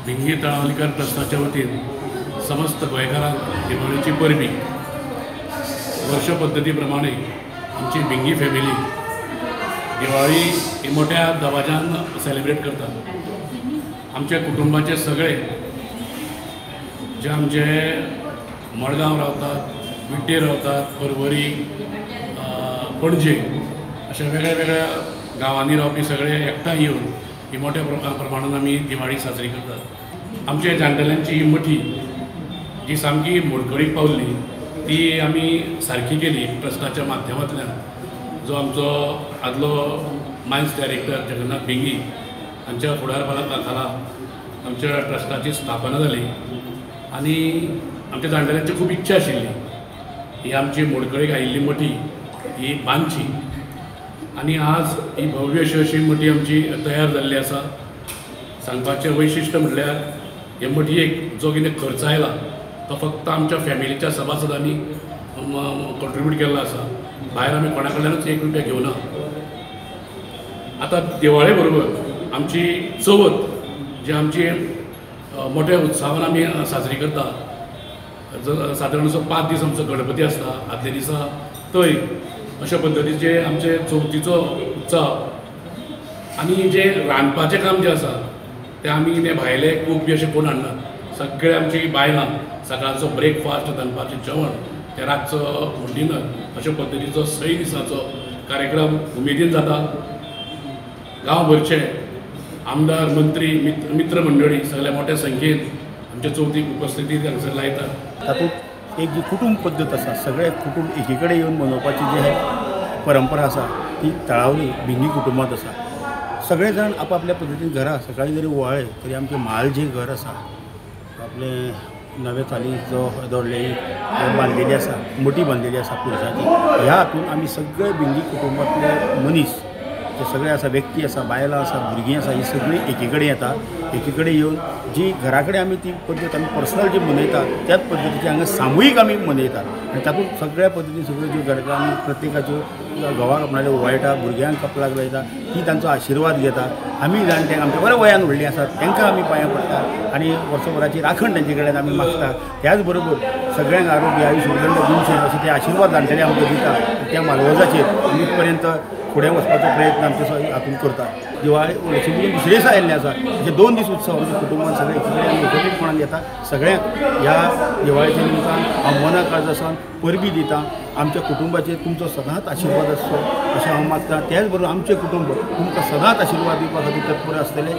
भिंगी तळावलीकर ट्रस्टाच्या वतीन समस्त गोंयकारांक दिवाळीची परबी वर्ष पद्धती प्रमाणे आमची भिंगी फॅमिली दिवाळी ही मोठ्या दबाज्यान सेलिब्रेट करता। आमच्या कुटुंबाचे सगळे जे आमचे मडगांव रावतात, विट्टे रावतात, परवरी, पणजे अशा वेगळ्या वेगळ्या गांवांनी रावपी सगळे एकठांय येवन ही मोठ्या प्रमाणात आमी दिवाळी साजरी करतात। आमच्या जाणटेल्यांची ही मठी जी सामकी मोडकळीक पावल्ली ती आमी सारकी केली ट्रस्टाच्या माध्यमांतल्यान। जो आमचो आदलो मायन्स डायरेक्टर जगन्नाथ भिंगी हांच्या फुडारपणाखाला आमच्या ट्रस्टाची स्थापना जाली आनी आमच्या जाणटेल्यांची खूब इच्छा आशिल्ली ही आमची मोडकळीक आयिल्ली मठी ही बांदची आनी आज ही भव्य अशी मठी आमची तयार जाल्ली आसा। सांगपाचें वैशिश्ट्य म्हटल्यार हे मठयेक जो कितें खर्च आयला तो फक्त आमच्या फॅमिलीच्या सभासदांनी कॉन्ट्रिब्यूट केल्लो आसा। भायर आमी कोणा कडल्यानूच एक रुपया घेवना। आतां दिवाळे बरोबर आमची चवथ जी आमची मोठ्या उत्सवान आमी साजरी करता। सादारण असो 5 दीस आमचो गणपती आसता, आदले दिसा थंय अशा पद्दतीचे आमचे चवथीचो उत्सव आनी जे रांदपाचें काम जे आसा ते आमी कितें भायले कूक बी अशें कोण हाडनात। सगळे आमची बायलां सकाळचो ब्रेकफास्ट, दनपारचें जेवण ते रातचो डिनर अशा पद्दतीचो 6 दिसांचो कार्यक्रम उमेदीन जाता। गांवभरचे आमदार, मंत्री, मित्र मंडळी सगळ्या मोठ्या संख्येन आमच्या चवथीक उपस्थिती हांगसर लायतात। तातूंत एक जी कुटुंब पद्दत आसा, सगळे कुटुंब एकी कडेन येवन मनोवपाची जी परंपरा आसा ती तळावली भिंगी कुटुंबात आसा। सगळे जाण आपापल्या पद्दतीन घरा सकाळी जरी ओवाळ्ळे तरी आमचें म्हाल जें घर आसा आपले नवे चाली जो दवरलेली बांदलेली आसा, मठी बांदलेली आसा पुरुशाची, ह्या हातून आमी सगळे भिंगी कुटुंबातले मनीस जे सगळे आसा, व्यक्ती आसा, बायलां आसा, भुरगीं आसा, ही सगळीं एकी कडेन येता। एकी कडेन येवन जी घरा कडेन आमी ती पद्दत आमी पर्सनल जी मनयतात त्याच पद्दतीची हांगा सामुहीक आमी मनयतात आनी तातूंत सगळ्या पद्दतीन सगळ्यो ज्यो घरकां आमी प्रत्येकाच्यो घोवाक आपणाले ओवाळटा, भुरग्यांक कपलाक लायता, ती तांचो आशिर्वाद घेता। आमी जाणटे आमच्या बऱ्या वयान व्हडलीं आसात तांकां आमी पांयां पडटात आनी वर्सभराची राखण तांचे कडेन आमी मागतात। त्याच बरोबर सगळ्यांक आरोग्य, आयुश्य, उदंड दिवचें अशें ते आशिर्वाद जाणटेले आमकां दितात। त्या मालवजाचेर वीस पर्यंत फुडें वचपाचो प्रयत्न आमचे हातून करतात। दिवाळी वर्षभर दुसरे दिसा आयिल्ले आसा, जे 2 दीस उत्सव आमच्या कुटुंबान सगळे आमी एकत्रीतपणान येता। सगळ्यांक ह्या दिवाळेच्या निमतान हांव मना काळजा सावन परबी दिता। आमच्या कुटुंबाचेर तुमचो सदांच आशिर्वाद आसचो अशें हांव मागतां। त्याच बरोबर आमचें कुटुंब तुमकां सदांच आशिर्वाद दिवपा खातीर तत्पर आसतलें।